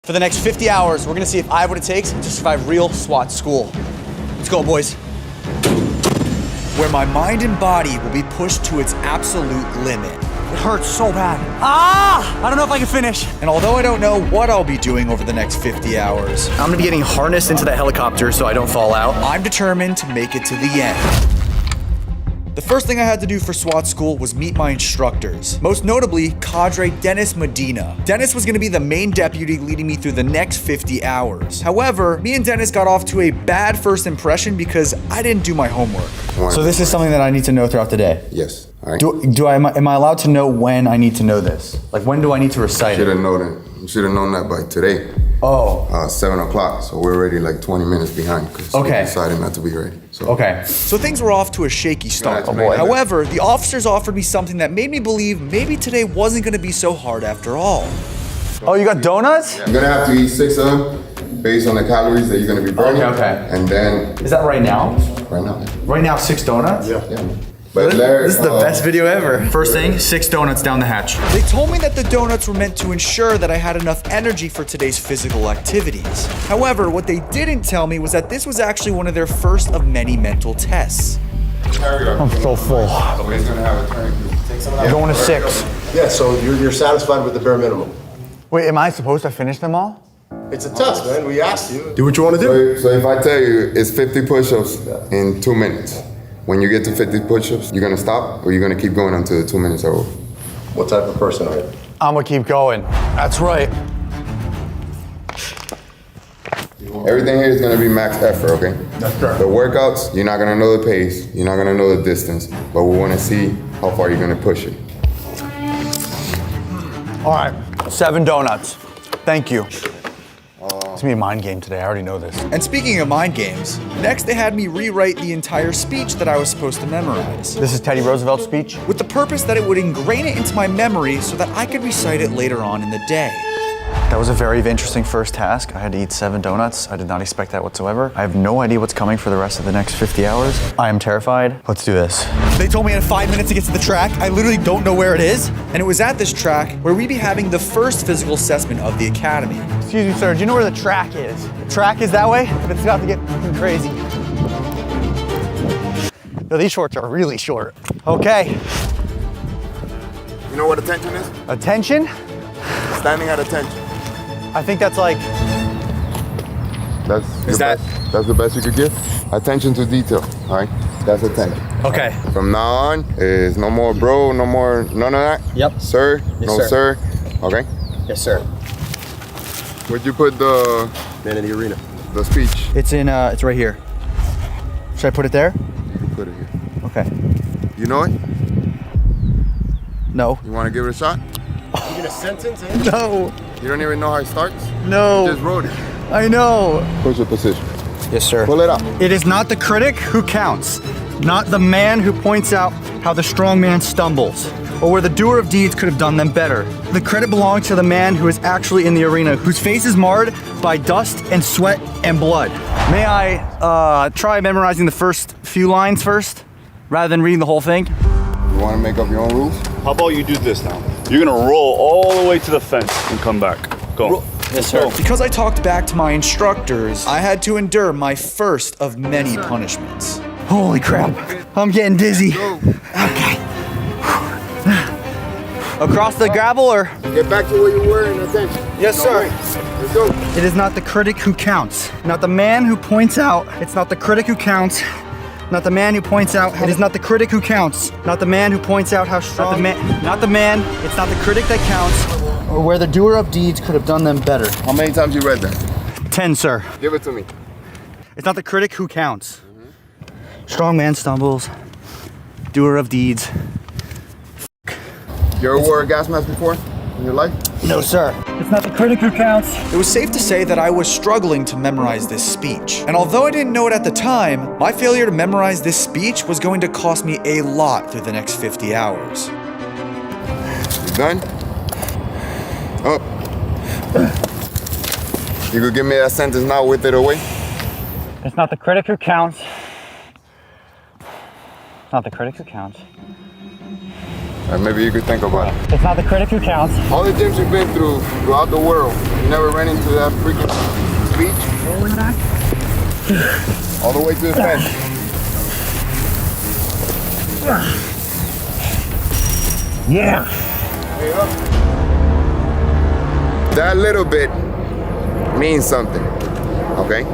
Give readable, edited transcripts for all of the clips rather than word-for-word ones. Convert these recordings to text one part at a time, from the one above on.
For the next 50 hours, we're gonna see if I have what it takes to survive real SWAT school. Let's go, boys. Where my mind and body will be pushed to its absolute limit. It hurts so bad. I don't know if I can finish. And although I don't know what I'll be doing over the next 50 hours, I'm gonna be getting harnessed into that helicopter so I don't fall out. I'm determined to make it to the end. The first thing I had to do for SWAT school was meet my instructors, most notably Cadre Dennis Medina. Dennis was gonna be the main deputy leading me through the next 50 hours. However, me and Dennis got off to a bad first impression because I didn't do my homework. So this is something that I need to know throughout the day? Yes. All right. Am I allowed to know when I need to know this? Like, when do I need to recite it? You should have known that by today. Oh. 7 o'clock, so we're already like 20 minutes behind because we decided not to be ready. So. Okay. So things were off to a shaky start. Oh boy. However, the officers offered me something that made me believe maybe today wasn't gonna be so hard after all. Oh, you got donuts? You're gonna have to eat 6 of them based on the calories that you're gonna be burning. Okay. And then. Is that right now? Right now. Right now, 6 donuts? Yeah. But this is the best video ever. First thing, 6 donuts down the hatch. They told me that the donuts were meant to ensure that I had enough energy for today's physical activities. However, what they didn't tell me was that this was actually one of their first of many mental tests. I'm so full. Somebody's gonna have a turn. I'm going to 6. Yeah, so you're satisfied with the bare minimum. Wait, am I supposed to finish them all? It's a test, man. We asked you. Do what you want to do. So if I tell you it's 50 push-ups in 2 minutes, when you get to 50 push-ups, you're gonna stop or you're gonna keep going until the 2 minutes are over? What type of person are you? I'm gonna keep going. That's right. Everything here is gonna be max effort, okay? That's correct. The workouts, you're not gonna know the pace, you're not gonna know the distance, but we wanna see how far you're gonna push it. All right, 7 donuts. Thank you. It's gonna be a mind game today, I already know this. And speaking of mind games, next they had me rewrite the entire speech that I was supposed to memorize. This is Teddy Roosevelt's speech? With the purpose that it would ingrain it into my memory so that I could recite it later on in the day. That was a very interesting first task. I had to eat 7 donuts. I did not expect that whatsoever. I have no idea what's coming for the rest of the next 50 hours. I am terrified. Let's do this. They told me in 5 minutes to get to the track. I literally don't know where it is. And it was at this track where we'd be having the first physical assessment of the academy. Excuse me, sir, do you know where the track is? The track is that way, but it's about to get fucking crazy. No, these shorts are really short. Okay. You know what attention is? Attention? Standing at attention. I think that's like... That's the best you could give? Attention to detail, all right? That's attention. Okay. From now on, is no more bro, no more, none of that? Yep. Sir, Yes, no sir. Okay? Yes, sir. Where'd you put the Man in the arena. speech? It's in, it's right here. Should I put it there? Put it here. Okay. You know it? No. You wanna give it a shot? You get a sentence in? No. You don't even know how it starts? No. You just wrote it. I know. Push your position. Yes, sir. Pull it up. It is not the critic who counts, not the man who points out how the strong man stumbles, or where the doer of deeds could have done them better. The credit belongs to the man who is actually in the arena, whose face is marred by dust and sweat and blood. May I try memorizing the first few lines first, rather than reading the whole thing? You wanna make up your own rules? How about you do this now? You're gonna roll all the way to the fence and come back. Go. Yes, sir. Because I talked back to my instructors, I had to endure my first of many punishments. Holy crap, I'm getting dizzy. Okay. Across the gravel or? Get back to where you were and attention. Yes, sir. Let's go. It is not the critic who counts, not the man who points out. It's not the critic who counts, not the man who points out. It is not the critic who counts, not the man who points out how strong. Not the man. It's not the critic that counts, or where the doer of deeds could have done them better. How many times you read that? 10, sir. Give it to me. It's not the critic who counts. Strong man stumbles, doer of deeds. You ever wore a gas mask before in your life? No, sir. It's not the critic who counts. It was safe to say that I was struggling to memorize this speech. And although I didn't know it at the time, my failure to memorize this speech was going to cost me a lot through the next 50 hours. You done? Up. You could give me that sentence now with it away? It's not the critic who counts. It's not the critic who counts. And maybe you could think about it. It's not the critic who counts. All the gyms you've been through throughout the world, you never ran into that freaking beach? All the way to the fence. Yeah. There you go. That little bit means something, okay?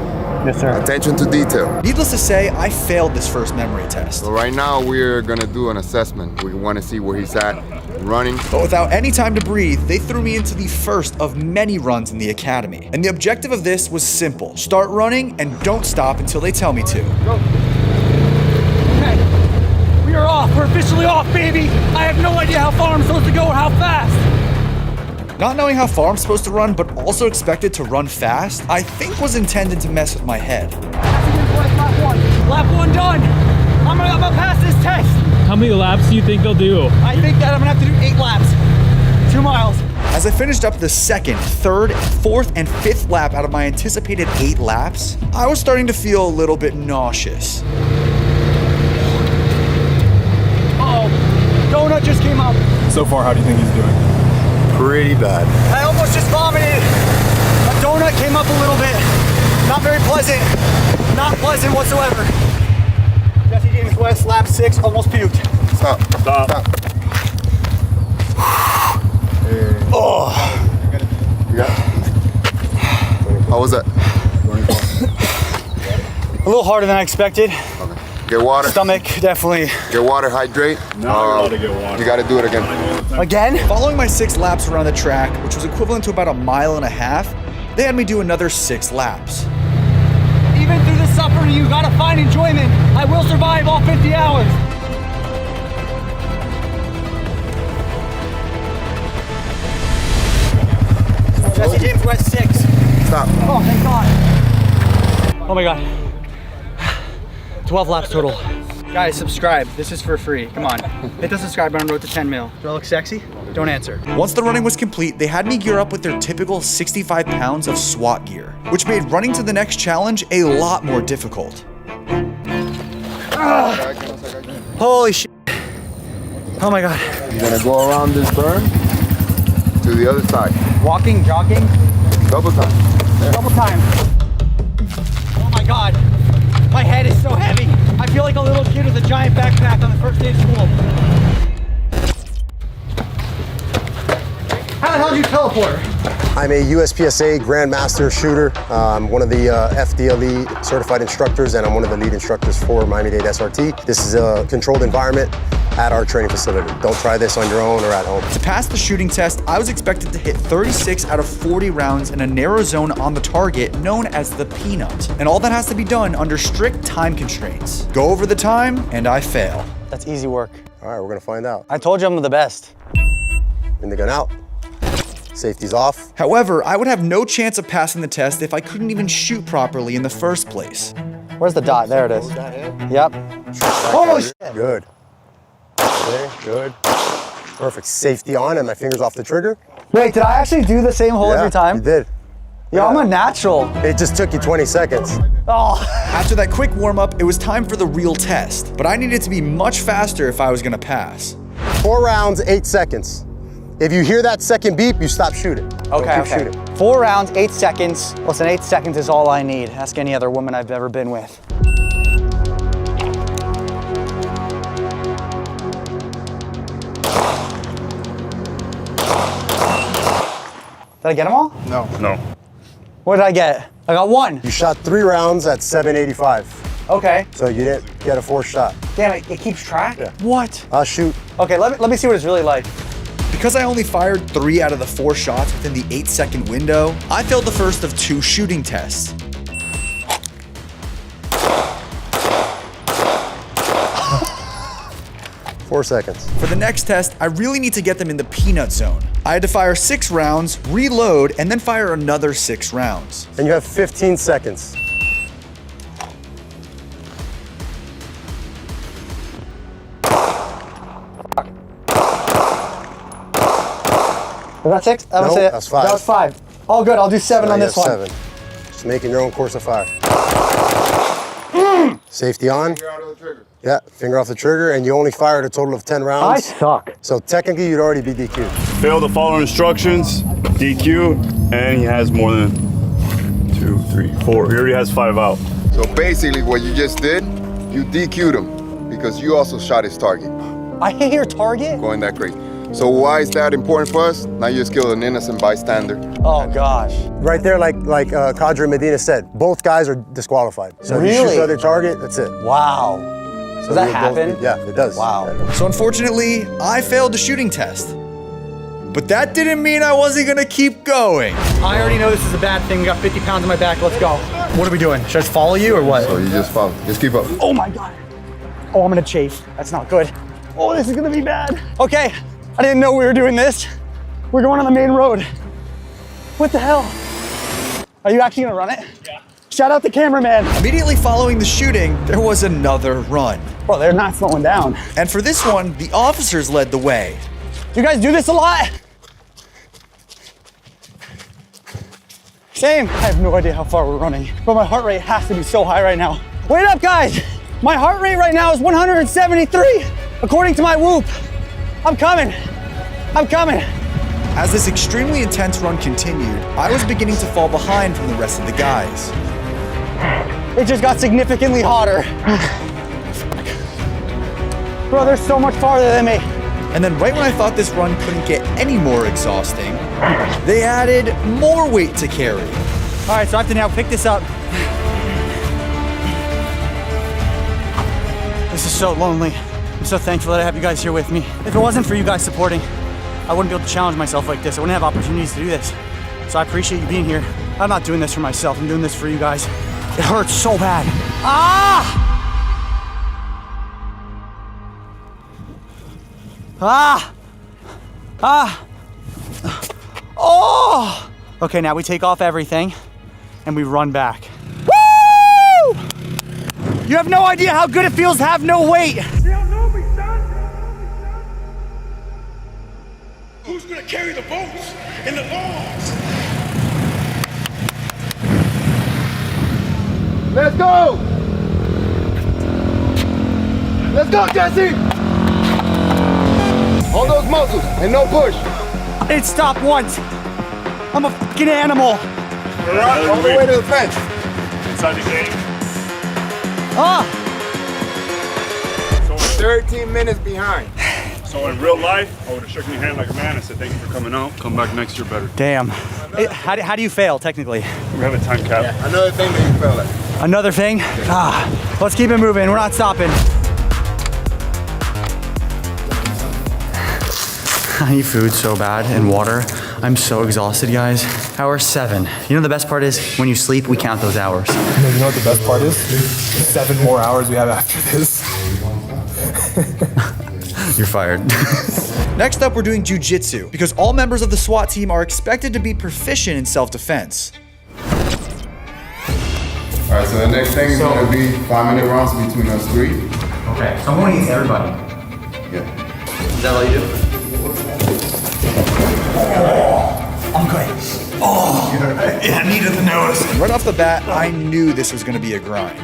Yes, sir. Attention to detail. Needless to say, I failed this first memory test. So right now we're gonna do an assessment. We want to see where he's at running. But without any time to breathe, they threw me into the first of many runs in the academy. And the objective of this was simple. Start running and don't stop until they tell me to. Go. Okay. We are off. We're officially off, baby. I have no idea how far I'm supposed to go or how fast. Not knowing how far I'm supposed to run, but also expected to run fast, I think was intended to mess with my head. Lap one done. I'm gonna pass this test. How many laps do you think they'll do? I think that I'm gonna have to do 8 laps. 2 miles. As I finished up the second, third, fourth, and fifth lap out of my anticipated 8 laps, I was starting to feel a little bit nauseous. Uh-oh. Donut just came up. So far, how do you think he's doing? Pretty bad. I almost just vomited. A donut came up a little bit. Not very pleasant. Not pleasant whatsoever. Jesse James West, lap 6, almost puked. Stop. Stop. Stop. Oh. You got it? How was that? A little harder than I expected. Okay. Get water. Stomach, definitely. Get water, hydrate. Now you're allowed to get water. You gotta do it again. Again? Following my 6 laps around the track, which was equivalent to about 1.5 miles, they had me do another 6 laps. Even through the suffering, you gotta find enjoyment. I will survive all 50 hours. Jesse James West 6. Stop. Oh, thank God. Oh my God. 12 laps total. Guys, subscribe. This is for free. Come on. Hit the subscribe button, road to 10 mil. Do I look sexy? Don't answer. Once the running was complete, they had me gear up with their typical 65 pounds of SWAT gear, which made running to the next challenge a lot more difficult. Holy shit. Oh my God. You're gonna go around this berm to the other side. Walking, jogging, Double time. double time. Oh my God. My head is so heavy. I feel like a little kid with a giant backpack on the first day of school. How the hell did you teleport? I'm a USPSA Grandmaster shooter. I'm one of the FDLE certified instructors, and I'm one of the lead instructors for Miami-Dade SRT. This is a controlled environment at our training facility. Don't try this on your own or at home. To pass the shooting test, I was expected to hit 36 out of 40 rounds in a narrow zone on the target known as the peanut. And all that has to be done under strict time constraints. Go over the time, and I fail. That's easy work. All right, we're gonna find out. I told you I'm the best. Bring the gun out. Safety's off. However, I would have no chance of passing the test if I couldn't even shoot properly in the first place. Where's the dot? There it is. Yep. Holy shit. Good. Okay, good. Perfect. Safety on and my fingers off the trigger. Wait, did I actually do the same hole every time? You did. Yo, I'm a natural. It just took you 20 seconds. Oh. After that quick warm-up, it was time for the real test, but I needed to be much faster if I was gonna pass. 4 rounds, 8 seconds. If you hear that second beep, you stop shooting. Don't keep shooting. 4 rounds, 8 seconds. Listen, 8 seconds is all I need. Ask any other woman I've ever been with. Did I get them all? No. No. What did I get? I got 1. You shot 3 rounds at 785. Okay. So you didn't get a 4th shot. Damn it, it keeps track? Yeah. What? I'll shoot. Okay, let me see what it's really like. Because I only fired 3 out of the 4 shots within the 8-second window, I failed the first of 2 shooting tests. Four seconds. For the next test, I really need to get them in the peanut zone. I had to fire 6 rounds, reload, and then fire another 6 rounds. And you have 15 seconds. Was that 6? That was Nope, it. that's 5. That was 5. All good, I'll do 7 on You this have one. 7. Just making your own course of fire. Safety on. Finger out of the trigger. Yeah, finger off the trigger, and you only fired a total of 10 rounds. suck. So technically, you'd already be DQ'd. Fail to follow instructions, DQ, and he has more than 2, 3, 4. He already has 5 out. So basically what you just did, you DQ'd him because you also shot his target. I hit your target? Going that crazy. So why is that important for us? Now you just killed an innocent bystander. Oh gosh. Right there, like Cadre Medina said, both guys are disqualified. So if you Really? shoot the other target, that's it. Wow. So Does that you'll both happen? yeah, it does. Wow. Yeah. So unfortunately, I failed the shooting test. But that didn't mean I wasn't gonna keep going. I already know this is a bad thing. We got 50 pounds on my back. Let's go. What are we doing? Should I just follow you or what? So you just follow. Just keep up. Oh my God. Oh, I'm gonna chafe. That's not good. Oh, this is gonna be bad. Okay, I didn't know we were doing this. We're going on the main road. What the hell? Are you actually gonna run it? Yeah. Shout out the cameraman. Immediately following the shooting, there was another run. Bro, they're not slowing down. And for this one, the officers led the way. You guys do this a lot? Same. I have no idea how far we're running, but my heart rate has to be so high right now. Wait up, guys. My heart rate right now is 173, according to my Whoop. I'm coming. I'm coming. As this extremely intense run continued, I was beginning to fall behind from the rest of the guys. It just got significantly hotter. Bro, they're so much farther than me. And then right when I thought this run couldn't get any more exhausting, they added more weight to carry. All right, so I have to now pick this up. This is so lonely. I'm so thankful that I have you guys here with me. If it wasn't for you guys supporting, I wouldn't be able to challenge myself like this. I wouldn't have opportunities to do this. So I appreciate you being here. I'm not doing this for myself. I'm doing this for you guys. It hurts so bad. Ah! Ah! Ah! Oh! Okay, now we take off everything and we run back. Woo! You have no idea how good it feels to have no weight. Who's gonna carry the boats and the logs? Let's go! Let's go, Jesse! Hold those muscles and no push. I didn't stop once. I'm a fucking animal. All the way to the fence. Inside the game. Ah! 13 minutes behind. So in real life, I would have shook your hand like a man and said, thank you for coming out. Come back next year better. Damn. How do you fail, technically? We have a time cap. Another thing that you felt like. Another thing? Ah, let's keep it moving. We're not stopping. I need food so bad and water. I'm so exhausted, guys. Hour 7. You know the best part is when you sleep, we count those hours. You know what the best part is? 7 more hours we have after this. You're fired. Next up, we're doing jujitsu because all members of the SWAT team are expected to be proficient in self-defense. All right, so the next thing is gonna be 5-minute rounds between us 3. Okay, so I'm going against everybody. Yeah. Is that all you do? I'm good. Oh, yeah, I needed the nose. Right off the bat, I knew this was gonna be a grind.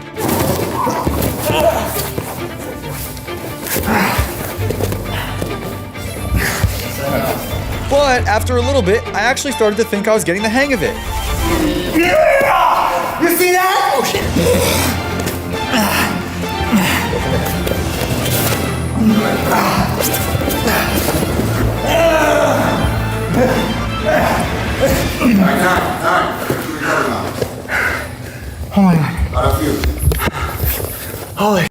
But after a little bit, I actually started to think I was getting the hang of it. Yeah! You see that? Oh shit. Oh my God. How do you feel? Holy.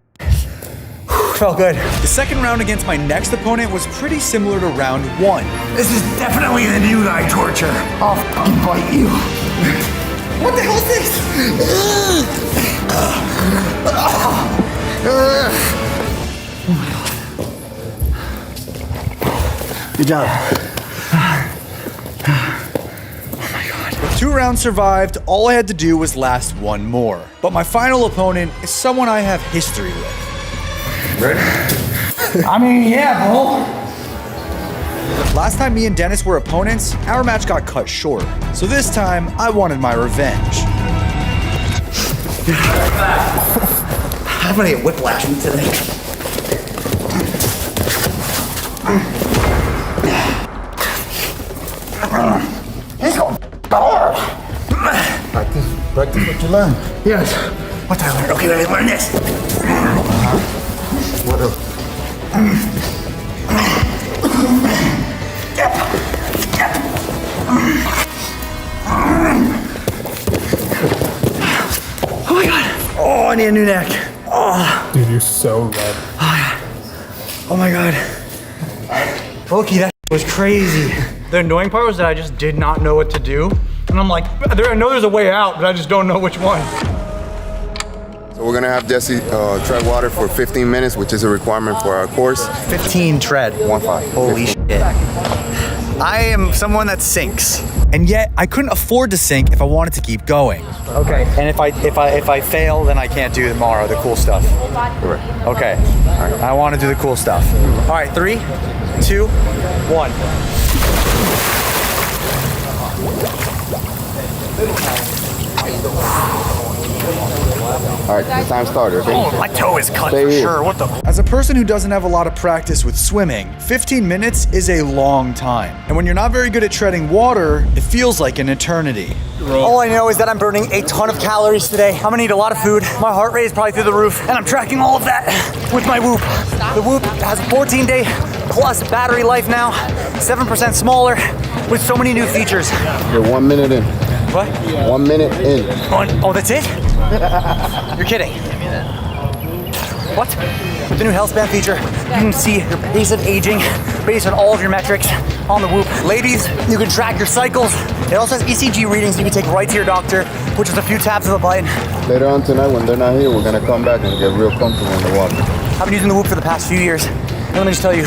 Felt good. The second round against my next opponent was pretty similar to round 1. This is definitely the new guy torture. I'll fucking bite you. What the hell is this? Good job. Oh my God. With 2 rounds survived, all I had to do was last 1 more. But my final opponent is someone I have history with. Ready? I mean, yeah, bro. Last time me and Dennis were opponents, our match got cut short. So this time, I wanted my revenge. I'm gonna get whiplash today. He's going hard. Practice what you learn. Yes. What did I learn? Okay, let me learn this. What else? Oh my God. Oh, I need a new neck. Oh. Dude, you're so red. Oh my God. Loki, that was crazy. The annoying part was that I just did not know what to do. And I'm like, I know there's a way out, but I just don't know which one. So we're gonna have Jesse tread water for 15 minutes, which is a requirement for our course. 15 tread. 1-5. Holy shit. I am someone that sinks. And yet I couldn't afford to sink if I wanted to keep going. Okay. And if I fail, then I can't do tomorrow the cool stuff. Correct. Okay. All right. I want to do the cool stuff. All right, 3, 2, 1. All right, the time started, okay? Oh, my toe is cut Stay for here. sure. What the? As a person who doesn't have a lot of practice with swimming, 15 minutes is a long time. And when you're not very good at treading water, it feels like an eternity. All I know is that I'm burning a ton of calories today. I'm gonna eat a lot of food. My heart rate is probably through the roof, and I'm tracking all of that with my Whoop. The Whoop has a 14-day plus battery life now, 7% smaller, with so many new features. You're 1 minute in. What? 1 minute in. Oh, that's it? You're kidding. What? With the new health span feature, you can see your pace of aging based on all of your metrics on the Whoop. Ladies, you can track your cycles. It also has ECG readings you can take right to your doctor, which is a few taps of a button. Later on tonight, when they're not here, we're gonna come back and get real comfortable in the water. I've been using the Whoop for the past few years. And let me just tell you,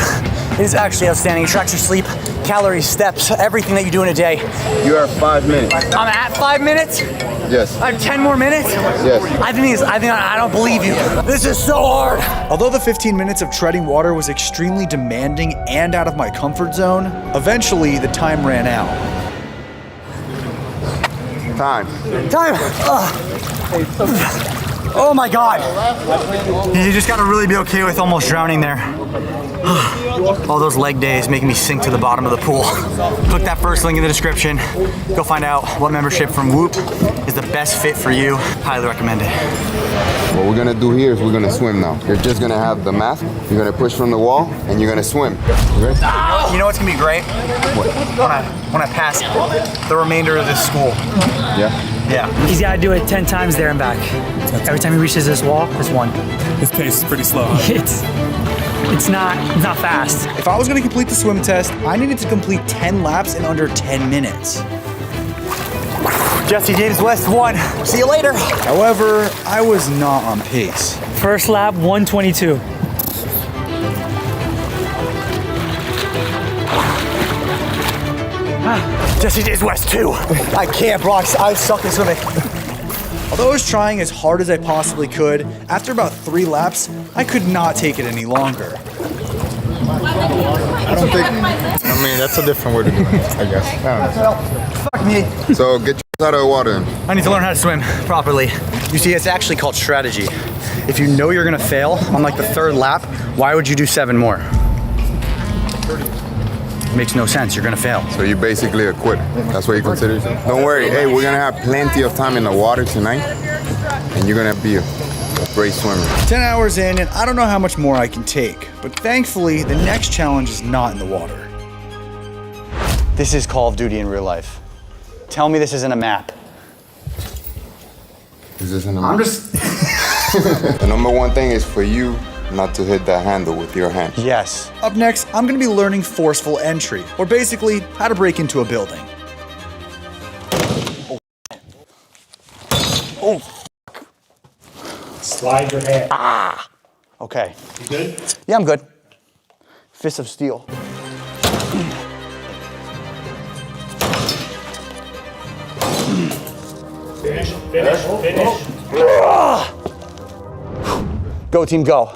it is actually outstanding. It tracks your sleep, calories, steps, everything that you do in a day. You are 5 minutes. I'm at 5 minutes? Yes. I have 10 more minutes? Yes. I don't believe you. This is so hard. Although the 15 minutes of treading water was extremely demanding and out of my comfort zone, eventually the time ran out. Time. Oh my God. You just gotta really be okay with almost drowning there. All those leg days making me sink to the bottom of the pool. Click that first link in the description. Go find out what membership from Whoop is the best fit for you. Highly recommend it. What we're gonna do here is we're gonna swim now. You're just gonna have the mask, you're gonna push from the wall, and you're gonna swim. Okay? You know what's gonna be great? What? When I pass the remainder of this school. Yeah? Yeah. He's got to do it 10 times there and back. Every time he reaches this wall, it's 1. His pace is pretty slow. It's not fast. If I was going to complete the swim test, I needed to complete 10 laps in under 10 minutes. Jesse James West won. See you later. However, I was not on pace. First lap, 122. Jesse James West 2. I can't, Brox. I suck at swimming. Although I was trying as hard as I possibly could, after about 3 laps, I could not take it any longer. I don't think. I mean, that's a different word to do it, I guess. I don't know. Fuck me. So get your out of the water then. I need to learn how to swim properly. You see, it's actually called strategy. If you know you're gonna fail on like the 3rd lap, why would you do 7 more? Makes no sense, you're gonna fail. So you're basically a quitter. That's what you consider yourself? Don't worry, hey, we're gonna have plenty of time in the water tonight, and you're gonna be a great swimmer. 10 hours in, and I don't know how much more I can take. But thankfully, the next challenge is not in the water. This is Call of Duty in real life. Tell me this isn't a map. Is this an amount? The number one thing is for you not to hit that handle with your hands. Yes. Up next, I'm gonna be learning forceful entry, or basically, how to break into a building. Oh. Slide your hand. Ah. Okay. You good? Yeah, I'm good. Fist of steel. Finish. Go team, go.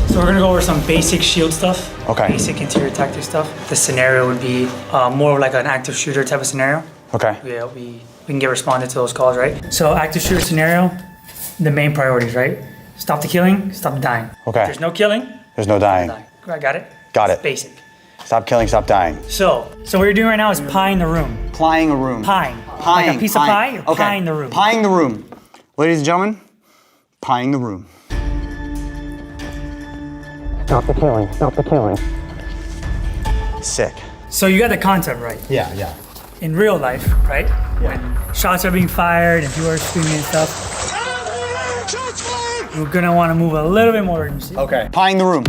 So we're gonna go over some basic shield stuff. Okay. Basic interior tactic stuff. The scenario would be more of like an active shooter type of scenario. Okay. Yeah, we can get responded to those calls, right? So active shooter scenario, the main priorities, right? Stop the killing, stop dying. Okay. There's no killing, There's no dying. dying. I got it? Got It's it. basic. Stop killing, stop dying. So what you're doing right now is pieing the room. Plying a room. Pieing. Like a piece of pie, you're pieing the room. Pieing the room. Ladies and gentlemen, pieing the room. Stop the killing, stop the killing. Sick. So you got the concept right. Yeah. In real life, right? Yeah. When shots are being fired and people are screaming and stuff, you're gonna want to move a little bit more urgency. Okay. Pieing the room.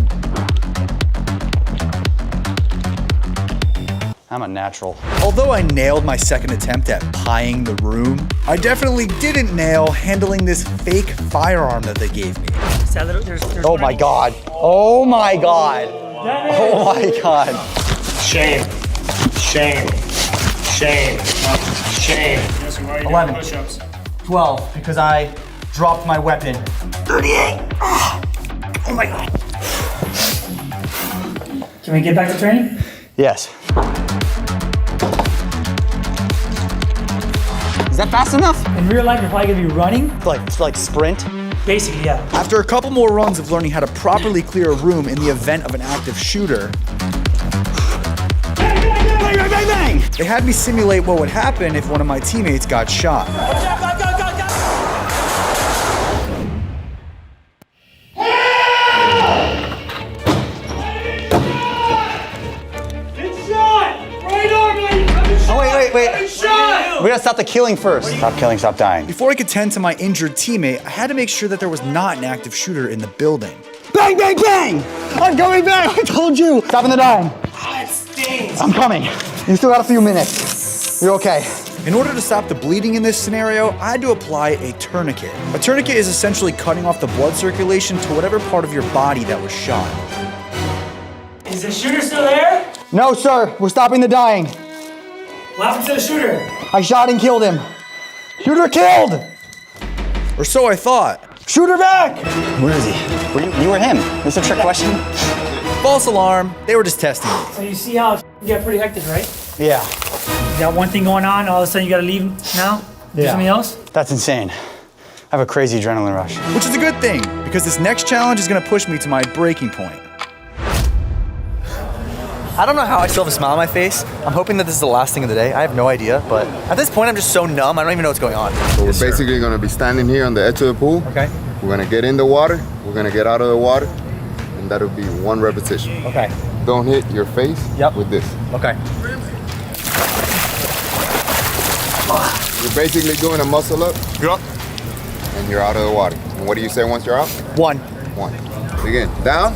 I'm a natural. Although I nailed my second attempt at pieing the room, I definitely didn't nail handling this fake firearm that they gave me. There's Oh my God. Oh my God. Oh my God. Shame. Shame. Shame. Shame. 11. 12, because I dropped my weapon. 38. Oh my God. Can we get back to training? Yes. Is that fast enough? In real life, you're probably gonna be running. Like sprint? Basically, yeah. After a couple more runs of learning how to properly clear a room in the event of an active shooter, Bang, bang, bang, bang! they had me simulate what would happen if one of my teammates got shot. Oh, wait. We gotta stop the killing first. Stop killing, stop dying. Before I could tend to my injured teammate, I had to make sure that there was not an active shooter in the building. Bang, bang, bang! I'm coming back! I told you! Stopping the dying. That stings. I'm coming. You still got a few minutes. You're okay. In order to stop the bleeding in this scenario, I had to apply a tourniquet. A tourniquet is essentially cutting off the blood circulation to whatever part of your body that was shot. Is the shooter still there? No, sir. We're stopping the dying. What happened to the shooter? I shot and killed him. Shooter killed! Or so I thought. Shooter back! Where is he? You or him? This is a trick question? False alarm. They were just testing me. So you see how it get pretty hectic, right? Yeah. You got one thing going on, all of a sudden you gotta leave now? Do something else? That's insane. I have a crazy adrenaline rush. Which is a good thing, because this next challenge is gonna push me to my breaking point. I don't know how I still have a smile on my face. I'm hoping that this is the last thing of the day. I have no idea, but at this point I'm just so numb, I don't even know what's going on. So we're basically gonna be standing here on the edge of the pool. Okay. We're gonna get in the water, we're gonna get out of the water, and that'll be one repetition. Okay. Don't hit your face with this. Okay. You're basically doing a muscle up, Yep. and you're out of the water. And what do you say once you're out? 1. 1. Begin. Down,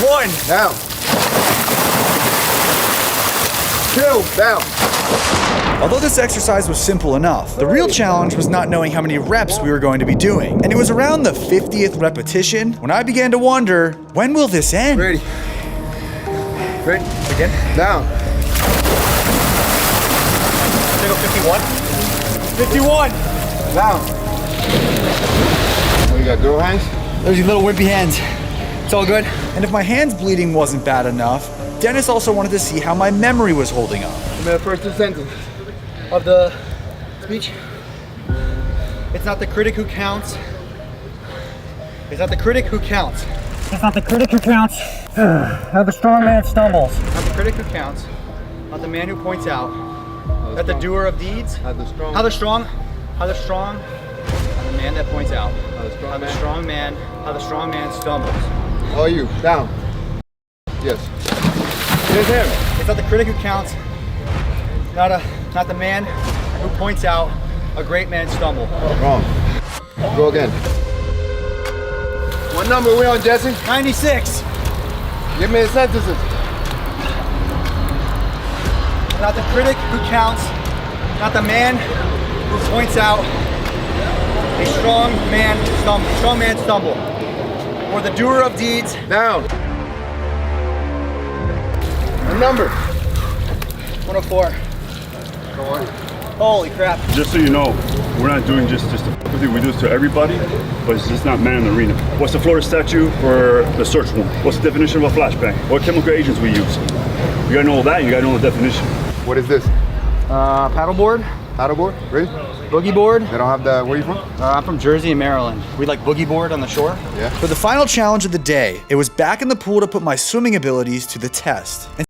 1. down. 2, down. Although this exercise was simple enough, the real challenge was not knowing how many reps we were going to be doing. And it was around the 50th repetition when I began to wonder, when will this end? Ready. Ready. Again. Down. Go 51. 51! Down. Oh, you got girl hands? There's your little wimpy hands. It's all good. And if my hands bleeding wasn't bad enough, Dennis also wanted to see how my memory was holding up. Give me the first 2 sentences. Of the speech. It's not the critic who counts. It's not the critic who counts. It's not the critic who counts. How the strong man stumbles. Not the critic who counts. Not the man who points out. Not the doer of deeds. How the strong. How the strong. Not the man that points out. How the strong man. How the strong man stumbles. All you. Down. Yes. It is him. It's not the critic who counts. Not the man who points out a great man stumble. Wrong. Go again. What number are we on, Jesse? 96. Give me the sentences. Not the critic who counts. Not the man who points out a strong man stumble. Or the doer of deeds. Down. What number? 104. Go on. Holy crap. Just so you know, we're not doing just to fuck with you. We do this to everybody, but it's just not man in the arena. What's the Florida statute for the search warrant? What's the definition of a flashbang? What chemical agents we use? You gotta know all that, you gotta know the definition. What is this? Paddleboard, Paddleboard? Really? boogie board. They don't have the, where are you from? I'm from Jersey and Maryland. We like boogie board on the shore. Yeah. For the final challenge of the day, it was back in the pool to put my swimming abilities to the test. And